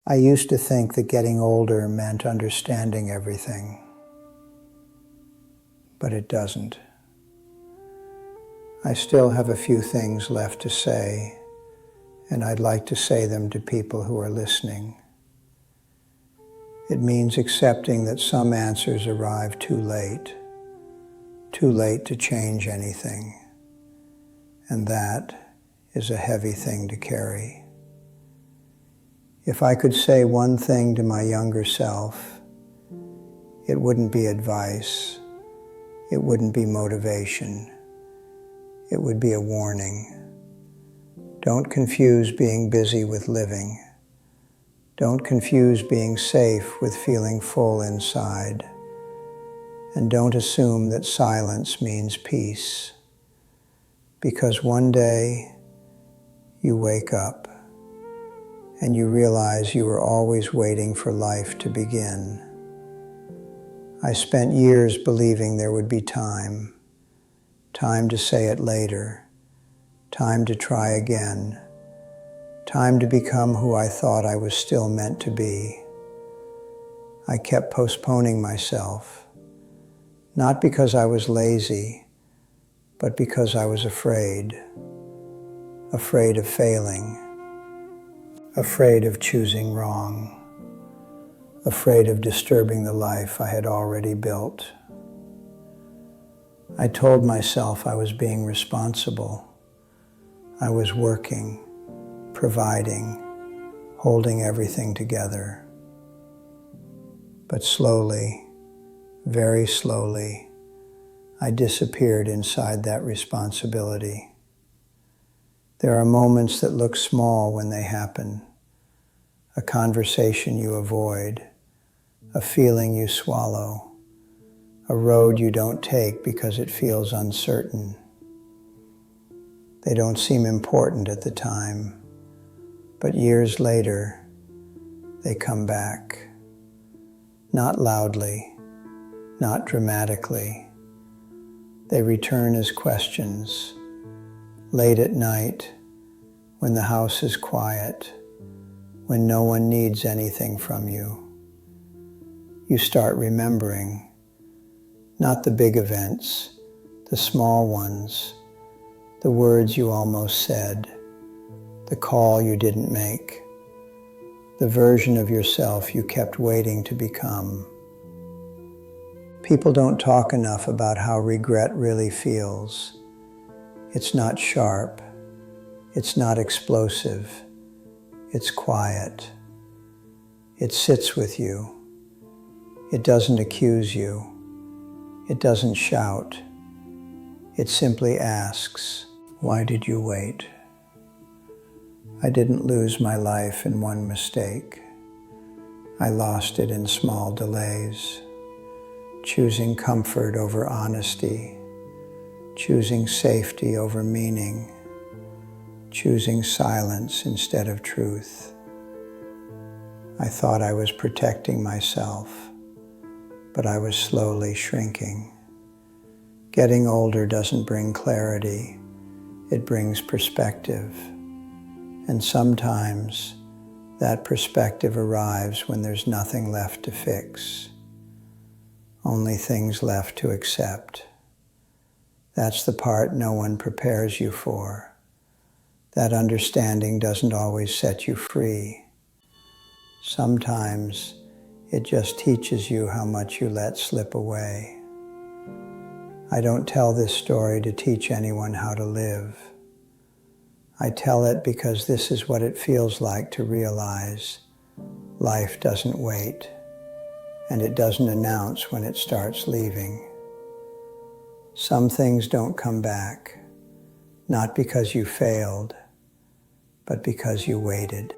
I used to think that getting older meant understanding everything, but it doesn't. I still have a few things left to say, and I'd like to say them to people who are listening. It means accepting that some answers arrive too late to change anything, and that is a heavy thing to carry. If I could say one thing to my younger self, it wouldn't be advice, it wouldn't be motivation, it would be a warning. Don't confuse being busy with living. Don't confuse being safe with feeling full inside. And don't assume that silence means peace. Because one day you wake up and you realize you were always waiting for life to begin. I spent years believing there would be time to say it later, time to try again, time to become who I thought I was still meant to be. I kept postponing myself, not because I was lazy, but because I was afraid of failing, afraid of choosing wrong, afraid of disturbing the life I had already built. I told myself I was being responsible. I was working, providing, holding everything together. But slowly, very slowly, I disappeared inside that responsibility. There are moments that look small when they happen. A conversation you avoid, a feeling you swallow, a road you don't take because it feels uncertain. They don't seem important at the time, but years later, they come back. Not loudly, not dramatically. They return as questions, late at night, when the house is quiet, when no one needs anything from you. You start remembering, not the big events, the small ones, the words you almost said, the call you didn't make, the version of yourself you kept waiting to become. People don't talk enough about how regret really feels. It's not sharp, it's not explosive, it's quiet. It sits with you. It doesn't accuse you. It doesn't shout. It simply asks, why did you wait? I didn't lose my life in one mistake. I lost it in small delays, choosing comfort over honesty, choosing safety over meaning, choosing silence instead of truth. I thought I was protecting myself, but I was slowly shrinking. Getting older doesn't bring clarity, it brings perspective. And sometimes that perspective arrives when there's nothing left to fix, only things left to accept. That's the part no one prepares you for. That understanding doesn't always set you free. Sometimes it just teaches you how much you let slip away. I don't tell this story to teach anyone how to live. I tell it because this is what it feels like to realize life doesn't wait, and it doesn't announce when it starts leaving. Some things don't come back, not because you failed, but because you waited.